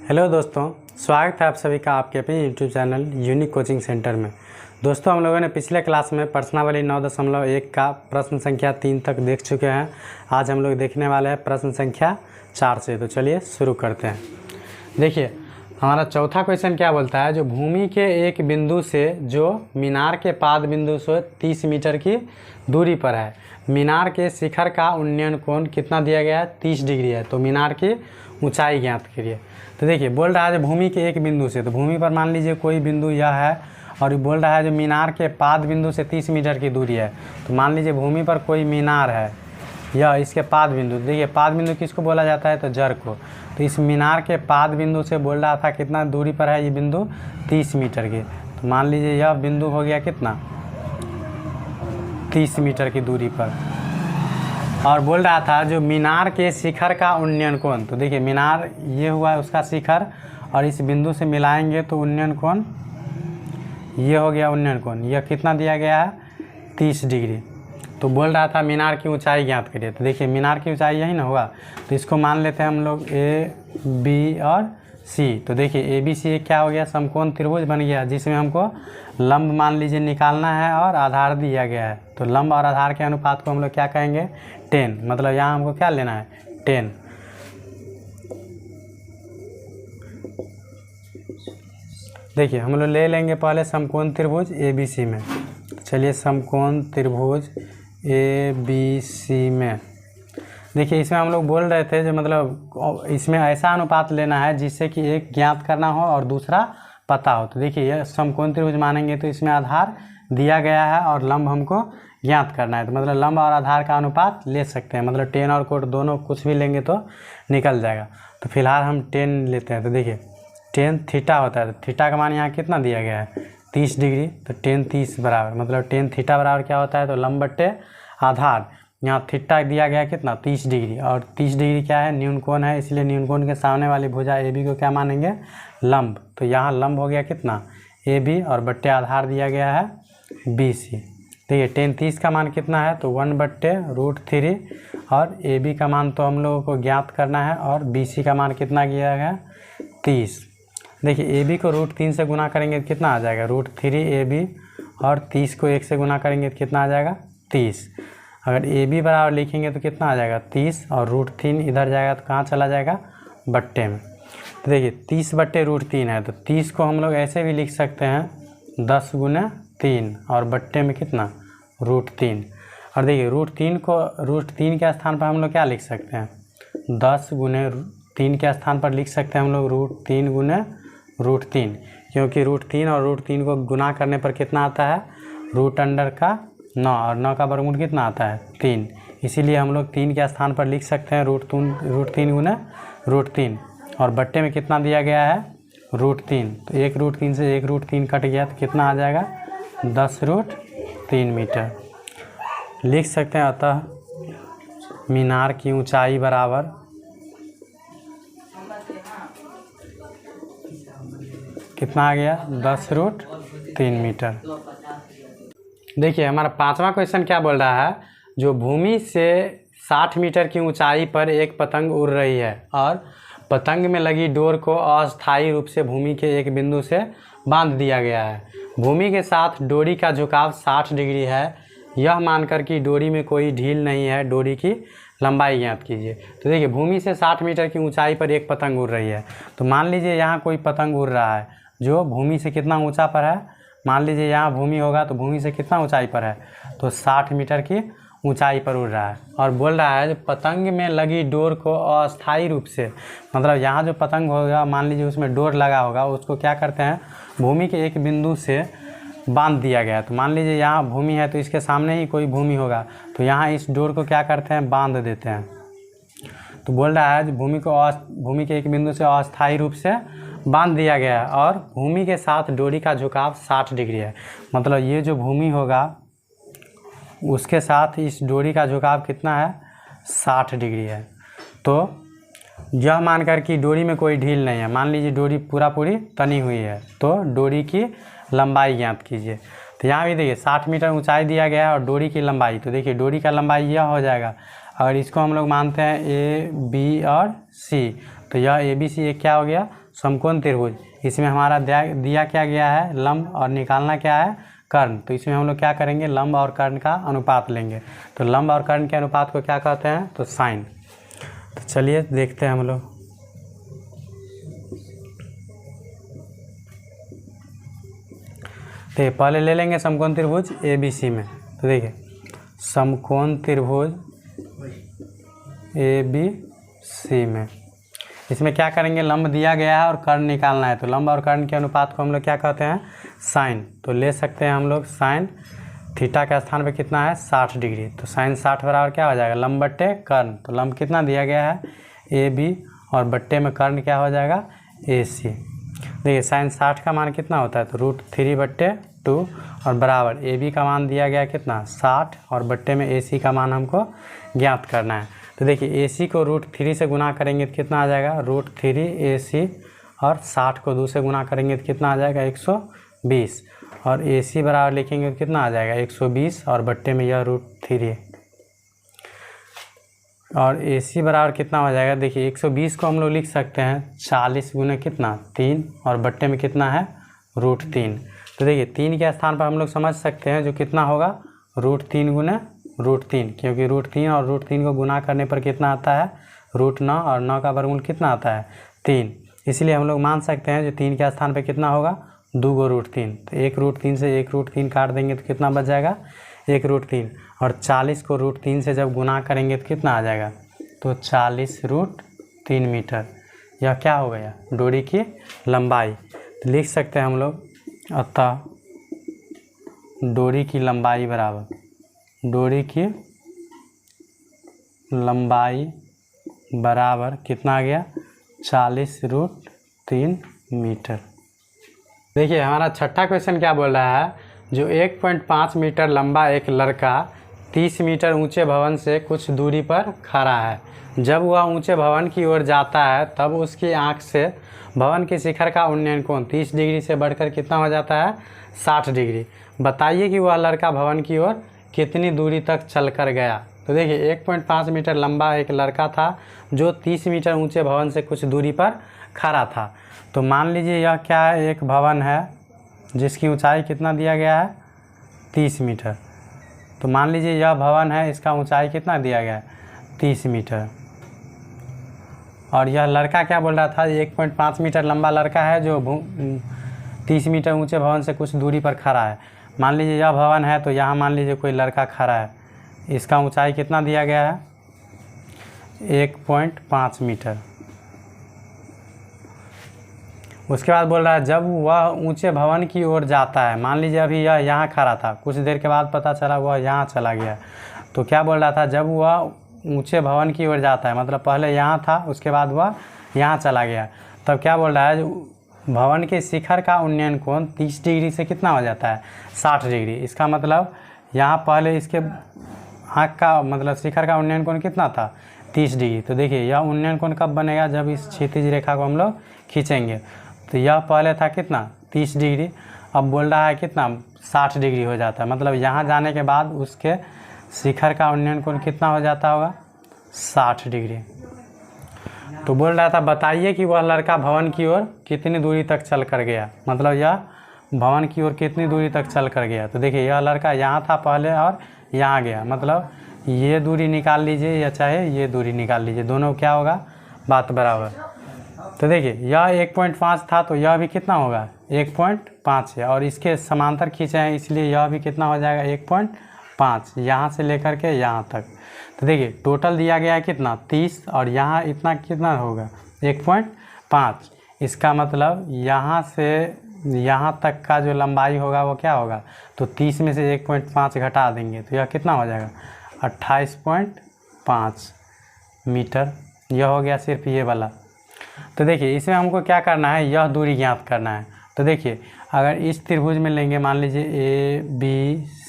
Hello दोस्तों, स्वागत है आप सभी का आपके अपने YouTube channel unique coaching centre में। दोस्तों, हम लोगों ने पिछले क्लास में प्रश्नावली 9.1 का प्रश्न संख्या 3 तक देख चुके हैं। आज हम लोग देखने वाले हैं प्रश्न संख्या 4 से। तो चलिए शुरू करते हैं। देखिए, हमारा चौथा क्वेश्चन क्या बोलता है, जो भूमि के एक बिंदु से जो मीनार के पाद बिंदु से 30 मीटर की दूरी पर है, मीनार के शिखर का उन्नयन कोण कितना दिया गया है, 30 डिग्री है। तो मीनार की ऊंचाई ज्ञात करिए। तो देखिए, बोल रहा है भूमि के एक बिंदु से, तो भूमि पर मान लीजिए कोई बिंदु यह है, और बोल रहा है जो मीनार के पाद बिंदु से 30 मीटर की दूरी है। तो मान लीजिए भूमि पर कोई मीनार है, यह इसके पाद बिंदु। देखिए, पाद बिंदु किसको बोला जाता है, तो जड़ को। तो इस मीनार के पाद बिंदु से बोल रहा था कितना दूरी पर है ये बिंदु, 30 मीटर की। तो मान लीजिए यह बिंदु हो गया कितना, 30 मीटर की दूरी पर। और बोल रहा था जो मीनार के शिखर का उन्नयन कोण, तो देखिए मीनार ये हुआ है उसका शिखर, और इस बिंदु से मिलाएंगे तो उन्नयन कोण ये हो गया उन्नयन कोण। यह कितना दिया गया है, 30 डिग्री। तो बोल रहा था मीनार की ऊंचाई ज्ञात करिए। तो देखिए मीनार की ऊंचाई यही ना हुआ, तो इसको मान लेते हैं हम लोग ए बी और सी। तो देखिए ए बी सी क्या हो गया, समकोण त्रिभुज बन गया, जिसमें हमको लंब मान लीजिए निकालना है और आधार दिया गया है। तो लंब और आधार के अनुपात को हम लोग क्या कहेंगे, 10। मतलब यहाँ हमको क्या लेना है, 10। देखिए हम लोग ले लेंगे पहले समकोण त्रिभुज ए बी सी में। चलिए समकोण त्रिभुज ए बी सी में, देखिए इसमें हम लोग बोल रहे थे जो मतलब इसमें ऐसा अनुपात लेना है जिससे कि एक ज्ञात करना हो और दूसरा पता हो। तो देखिए यह समकोण त्रिभुज मानेंगे तो इसमें आधार दिया गया है और लंब हमको ज्ञात करना है। तो मतलब लंब और आधार का अनुपात ले सकते हैं, मतलब 10 और कोट दोनों कुछ भी लेंगे तो निकल जाएगा। तो फिलहाल हम 10 लेते हैं। तो देखिए 10 थीटा होता है, तो थीटा का मान यहाँ कितना दिया गया है, 30 डिग्री। तो 10 30 बराबर, मतलब 10 थीटा बराबर क्या होता है, तो लंब बट्टे आधार। यहाँ थीटा दिया गया कितना, 30 डिग्री, और 30 डिग्री क्या है, न्यून कोण है, इसलिए न्यून कोण के सामने वाली भुजा ए बी को क्या मानेंगे, लंब। तो यहाँ लंब हो गया कितना, ए बी, और बट्टे आधार दिया गया है बी सी। देखिए 10 30 का मान कितना है, तो 1/√3, और ए बी का मान तो हम लोगों को ज्ञात करना है, और बी सी का मान कितना किया गया, 30। देखिए ए बी को √3 से गुना करेंगे तो कितना आ जाएगा, √3 ए बी, और 30 को 1 से गुना करेंगे तो कितना आ जाएगा, 30। अगर ए बी बराबर लिखेंगे तो कितना आ जाएगा, 30, और √3 इधर जाएगा तो कहाँ चला जाएगा, बट्टे में। तो देखिए 30/√3 है, तो 30 को हम लोग ऐसे भी लिख सकते हैं 10 × 3, और बट्टे में कितना, √3। और देखिए √3 के स्थान पर हम लोग क्या लिख सकते हैं, 10 × 3 के स्थान पर लिख सकते हैं हम लोग √3 × √3, क्योंकि √3 और √3 को गुना करने पर कितना आता है, √9, और 9 का वर्गमूल कितना आता है, 3। इसीलिए हम लोग 3 के स्थान पर लिख सकते हैं √3 × √3, और बट्टे में कितना दिया गया है, √3। तो 1 √3 से 1 √3 कट गया तो कितना आ जाएगा, 10√3 मीटर लिख सकते हैं। अतः मीनार की ऊंचाई बराबर कितना आ गया, 10√3 मीटर। देखिए हमारा 5वां क्वेश्चन क्या बोल रहा है, जो भूमि से 60 मीटर की ऊंचाई पर एक पतंग उड़ रही है, और पतंग में लगी डोर को अस्थायी रूप से भूमि के एक बिंदु से बांध दिया गया है। भूमि के साथ डोरी का झुकाव 60 डिग्री है, यह मानकर कि डोरी में कोई ढील नहीं है, डोरी की लंबाई ज्ञात कीजिए। तो देखिए भूमि से 60 मीटर की ऊंचाई पर एक पतंग उड़ रही है। तो मान लीजिए यहाँ कोई पतंग उड़ रहा है जो भूमि से कितना ऊंचा पर है, मान लीजिए यहाँ भूमि होगा तो भूमि से कितना ऊंचाई पर है, तो 60 मीटर की ऊंचाई पर उड़ रहा है। और बोल रहा है जो पतंग में लगी डोर को अस्थायी रूप से, मतलब यहाँ जो पतंग होगा मान लीजिए उसमें डोर लगा होगा, उसको क्या करते हैं, भूमि के एक बिंदु से बांध दिया गया। तो मान लीजिए यहाँ भूमि है तो इसके सामने ही कोई भूमि होगा, तो यहाँ इस डोर को क्या करते हैं, बांध देते हैं। तो बोल रहा है भूमि के एक बिंदु से अस्थायी रूप से बांध दिया गया है, और भूमि के साथ डोरी का झुकाव 60 डिग्री है। मतलब ये जो भूमि होगा उसके साथ इस डोरी का झुकाव कितना है, 60 डिग्री है। तो यह मानकर कि डोरी में कोई ढील नहीं है, मान लीजिए डोरी पूरी तनी हुई है, तो डोरी की लंबाई ज्ञात कीजिए। तो यहाँ भी देखिए 60 मीटर ऊंचाई दिया गया है और डोरी की लंबाई, तो देखिए डोरी का लंबाई यह हो जाएगा। अगर इसको हम लोग मानते हैं ए बी और सी, तो यह ए बी सी ये क्या हो गया, समकोण त्रिभुज। इसमें हमारा दिया क्या गया है, लंब, और निकालना क्या है, कर्ण। तो इसमें हम लोग क्या करेंगे, लंब और कर्ण का अनुपात लेंगे। तो लंब और कर्ण के अनुपात को क्या कहते हैं, तो साइन। तो चलिए देखते हैं हम लोग। तो पहले ले लेंगे समकोण त्रिभुज ए बी सी में। तो देखिए समकोण त्रिभुज ए बी सी में, इसमें क्या करेंगे, लंब दिया गया है और कर्ण निकालना है। तो लंब और कर्ण के अनुपात को हम लोग क्या कहते हैं, साइन। तो ले सकते हैं हम लोग साइन, थीटा के स्थान पे कितना है, 60 डिग्री। तो साइन 60 बराबर क्या हो जाएगा, लंब बट्टे कर्ण। तो लंब कितना दिया गया है, ए बी, और बट्टे में कर्ण क्या हो जाएगा, ए सी। देखिए साइन 60 का मान कितना होता है, तो √3/2, और बराबर ए बी का मान दिया गया कितना, 60, और बट्टे में ए सी का मान हमको ज्ञात करना है। तो देखिए ए सी को √3 से गुना करेंगे तो कितना आ जाएगा, √3 ए सी, और 60 को 2 से गुना करेंगे तो कितना आ जाएगा, 120, और ए सी बराबर लिखेंगे तो कितना आ जाएगा, 120, और बट्टे में यह √3, और ए सी बराबर कितना हो जाएगा। देखिए 120 को हम लोग लिख सकते हैं 40 गुने कितना, 3, और बट्टे में कितना है, √3। तो देखिए 3 के स्थान पर हम लोग समझ सकते हैं जो कितना होगा, √3 गुने √3, क्योंकि √3 और √3 को गुना करने पर कितना आता है, √9, और 9 का वर्गमूल कितना आता है, 3। इसलिए हम लोग मान सकते हैं जो 3 के स्थान पर कितना होगा, 2 × √3। तो 1 √3 से 1 √3 काट देंगे तो कितना बच जाएगा, 1 √3, और 40 को √3 से जब गुना करेंगे तो कितना आ जाएगा, तो 40√3 मीटर। यह क्या हो गया, डोरी की लंबाई। तो लिख सकते हैं हम लोग, अतः डोरी की लंबाई बराबर, डोरी की लंबाई बराबर कितना आ गया, 40√3 मीटर। देखिए हमारा छठा क्वेश्चन क्या बोल रहा है, जो 1.5 मीटर लंबा एक लड़का 30 मीटर ऊंचे भवन से कुछ दूरी पर खड़ा है। जब वह ऊंचे भवन की ओर जाता है तब उसकी आंख से भवन के शिखर का उन्नयन कोण 30 डिग्री से बढ़कर कितना हो जाता है, 60 डिग्री। बताइए कि वह लड़का भवन की ओर कितनी दूरी तक चल कर गया। तो देखिए 1.5 मीटर लंबा एक लड़का था जो 30 मीटर ऊंचे भवन से कुछ दूरी पर खड़ा था। तो मान लीजिए यह क्या है, एक भवन है जिसकी ऊंचाई कितना दिया गया है, 30 मीटर। तो मान लीजिए यह भवन है, इसका ऊंचाई कितना दिया गया है, 30 मीटर। और यह लड़का क्या बोल रहा था, 1.5 मीटर लंबा लड़का है जो 30 मीटर ऊंचे भवन से कुछ दूरी पर खड़ा है। मान लीजिए यह भवन है, तो यहाँ मान लीजिए कोई लड़का खड़ा है, इसका ऊंचाई कितना दिया गया है, 1.5 मीटर। उसके बाद बोल रहा है जब वह ऊंचे भवन की ओर जाता है, मान लीजिए अभी यह यहाँ खड़ा था, कुछ देर के बाद पता चला वह यहाँ चला गया। तो क्या बोल रहा था, जब वह ऊंचे भवन की ओर जाता है, मतलब पहले यहाँ था उसके बाद वह यहाँ चला गया, तब क्या बोल रहा है, भवन के शिखर का उन्नयन कोण 30 डिग्री से कितना हो जाता है, 60 डिग्री। इसका मतलब यहाँ पहले इसके आँख का मतलब शिखर का उन्नयन कोण कितना था, 30 डिग्री। तो देखिए यह उन्नयन कोण कब बनेगा, जब इस क्षैतिज रेखा को हम लोग खींचेंगे। तो यह पहले था कितना, 30 डिग्री, अब बोल रहा है कितना, 60 डिग्री हो जाता है। मतलब यहाँ जाने के बाद उसके शिखर का उन्नयन कोण कितना हो जाता होगा, 60 डिग्री। तो बोल रहा था बताइए कि वह लड़का भवन की ओर कितनी दूरी तक चल कर गया, मतलब यह भवन की ओर कितनी दूरी तक चल कर गया। तो देखिए यह लड़का यहाँ था पहले और यहाँ गया, मतलब ये दूरी निकाल लीजिए या चाहे ये दूरी निकाल लीजिए, दोनों क्या होगा, बात बराबर। तो देखिए यह 1.5 था तो यह भी कितना होगा, 1.5 है, और इसके समांतर खींचे हैं इसलिए यह भी कितना हो जाएगा, 1.5, यहाँ से लेकर के यहाँ तक। तो देखिए टोटल दिया गया है कितना, 30, और यहाँ इतना कितना होगा, 1.5। इसका मतलब यहाँ से यहाँ तक का जो लंबाई होगा वो क्या होगा, तो 30 में से 1.5 घटा देंगे तो यह कितना हो जाएगा, 28.5 मीटर। यह हो गया सिर्फ ये वाला। तो देखिए इसमें हमको क्या करना है, यह दूरी ज्ञात करना है। तो देखिए अगर इस त्रिभुज में लेंगे, मान लीजिए A B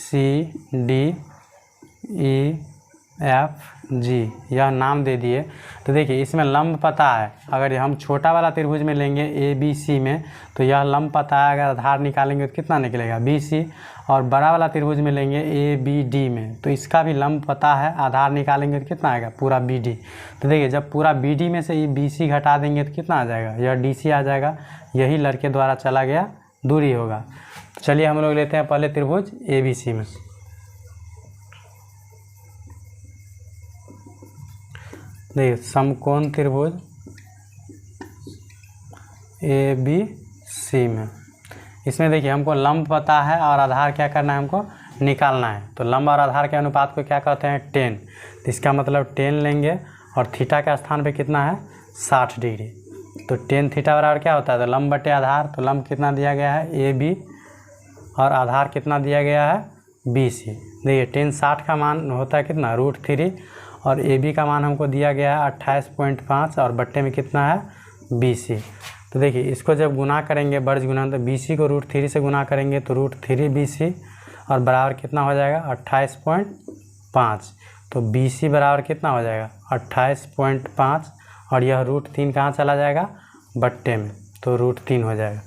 C D E FG यह नाम दे दिए। तो देखिए इसमें लंब पता है, अगर हम छोटा वाला त्रिभुज में लेंगे ABC में तो यह लंब पता है, अगर आधार निकालेंगे तो कितना निकलेगा BC, और बड़ा वाला त्रिभुज में लेंगे ABD में तो इसका भी लंब पता है, आधार निकालेंगे तो कितना आएगा पूरा BD। तो देखिए जब पूरा BD में से ये BC घटा देंगे तो कितना आ जाएगा, यह DC आ जाएगा, यही लड़के द्वारा चला गया दूरी होगा। तो चलिए हम लोग लेते हैं पहले त्रिभुज ABC में। देखिए समकोण त्रिभुज ABC में, इसमें देखिए हमको लंब पता है और आधार क्या करना है, हमको निकालना है। तो लंब और आधार के अनुपात को क्या कहते हैं, 10। तो इसका मतलब 10 लेंगे और थीटा के स्थान पे कितना है 60 डिग्री। तो 10 थीटा बराबर क्या होता है, तो लंब बटे आधार। तो लंब कितना दिया गया है AB और आधार कितना दिया गया है BC। देखिए 10 60 का मान होता है कितना √3 और AB का मान हमको दिया गया है 28.5 और बट्टे में कितना है BC। तो देखिए इसको जब गुना करेंगे वर्ज गुना, तो BC को √3 से गुना करेंगे तो √3 BC और बराबर कितना हो जाएगा 28.5। तो BC बराबर कितना हो जाएगा 28.5 और यह √3 कहाँ चला जाएगा बट्टे में, तो √3 हो जाएगा।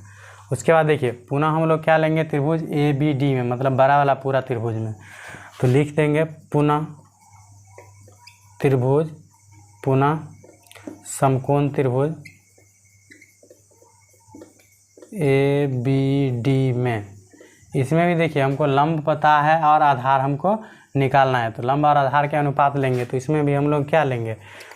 उसके बाद देखिए पुनः हम लोग क्या लेंगे त्रिभुज ABD में, मतलब बड़ा वाला पूरा त्रिभुज में। तो लिख देंगे पुनः त्रिभुज, पुनः समकोण त्रिभुज ABD में। इसमें भी देखिए हमको लंब पता है और आधार हमको निकालना है। तो लंब और आधार के अनुपात लेंगे तो इसमें भी हम लोग क्या लेंगे,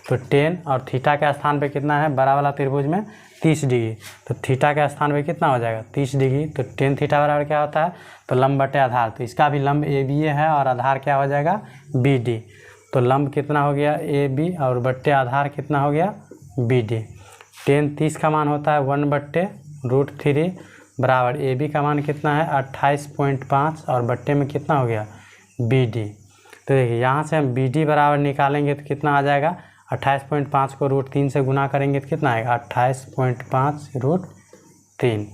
तो 10 और थीटा के स्थान पे कितना है बड़ा वाला त्रिभुज में 30 डिग्री। तो थीटा के स्थान पे कितना हो जाएगा 30 डिग्री। तो 10 थीटा बराबर क्या होता है, तो लंब बटे आधार। तो इसका भी लंब ABA है और आधार क्या हो जाएगा BD। तो लंब कितना हो गया AB और बट्टे आधार कितना हो गया BD। 10 30 का मान होता है 1/√3 बराबर AB का मान कितना है 28.5 और बट्टे में कितना हो गया BD। तो देखिए यहाँ से हम BD बराबर निकालेंगे तो कितना आ जाएगा 28.5 को √3 से गुना करेंगे तो कितना आएगा 28.5√3।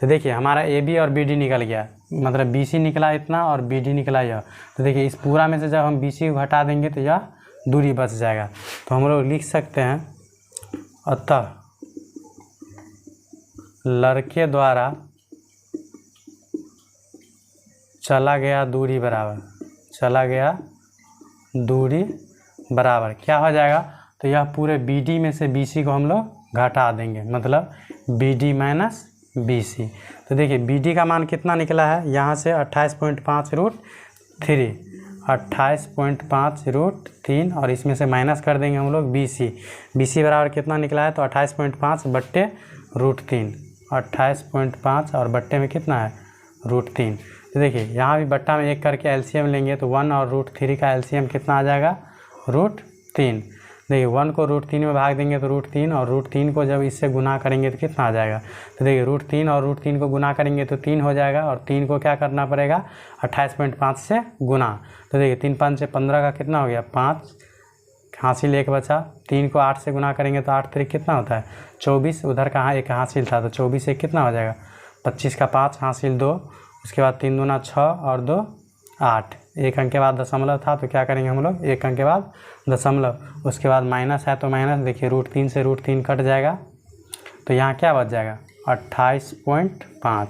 तो देखिए हमारा AB और BD निकल गया, मतलब BC निकला इतना और BD निकला यह। तो देखिए इस पूरा में से जब हम BC को घटा देंगे तो यह दूरी बच जाएगा। तो हम लोग लिख सकते हैं अतः लड़के द्वारा चला गया दूरी बराबर, चला गया दूरी बराबर क्या हो जाएगा, तो यह पूरे BD में से BC को हम लोग घटा देंगे, मतलब BD माइनस BC। तो देखिए BD का मान कितना निकला है यहाँ से 28.5√3, 28.5√3 और इसमें से माइनस कर देंगे हम लोग BC। BC बराबर कितना निकला है, तो 28.5 बट्टे √3, 28.5 और बट्टे में कितना है √3। तो देखिए यहाँ भी बट्टा में एक करके एलसीएम लेंगे तो 1 और √3 का एलसीएम कितना आ जाएगा √3। देखिए 1 को √3 में भाग देंगे तो √3 और √3 को जब इससे गुना करेंगे तो कितना आ जाएगा, तो देखिए √3 और √3 को गुना करेंगे तो 3 हो जाएगा और 3 को क्या करना पड़ेगा 28.5 से गुना। तो देखिए 3 5 से 15 का कितना हो गया 5, हासिल 1 बचा। 3 को 8 से गुना करेंगे तो 8 3 कितना होता है 24, उधर कहाँ एक हासिल था तो 24 से कितना हो जाएगा 25 का 5 हासिल 2, उसके बाद 3 दूना 6 और 2 8, एक अंक के बाद दशमलव था तो क्या करेंगे हम लोग एक अंक के बाद दशमलव, उसके बाद माइनस है तो माइनस, देखिए √3 से √3 कट जाएगा तो यहाँ क्या बच जाएगा 28.5।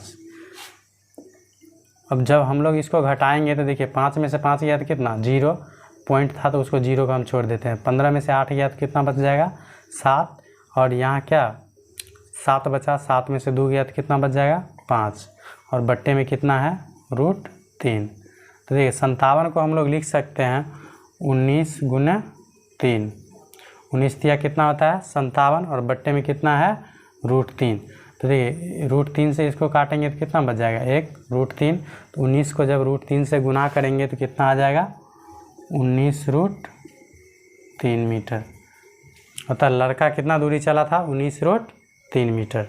अब जब हम लोग इसको घटाएंगे तो देखिए 5 में से 5 गया तो कितना 0 पॉइंट था तो उसको 0 को हम छोड़ देते हैं। 15 में से 8 गया तो कितना बच जाएगा 7 और यहाँ क्या 7 बचा, 7 में से 2 गया तो कितना बच जाएगा 5 और बट्टे में कितना है √3। तो देखिए 57 को हम लोग लिख सकते हैं 19 × 3, 19 दिया कितना होता है 57 और बट्टे में कितना है √3। तो देखिए √3 से इसको काटेंगे तो कितना बच जाएगा 1 √3। तो 19 को जब √3 से गुना करेंगे तो कितना आ जाएगा 19√3 मीटर। अतः लड़का कितना दूरी चला था 19√3 मीटर।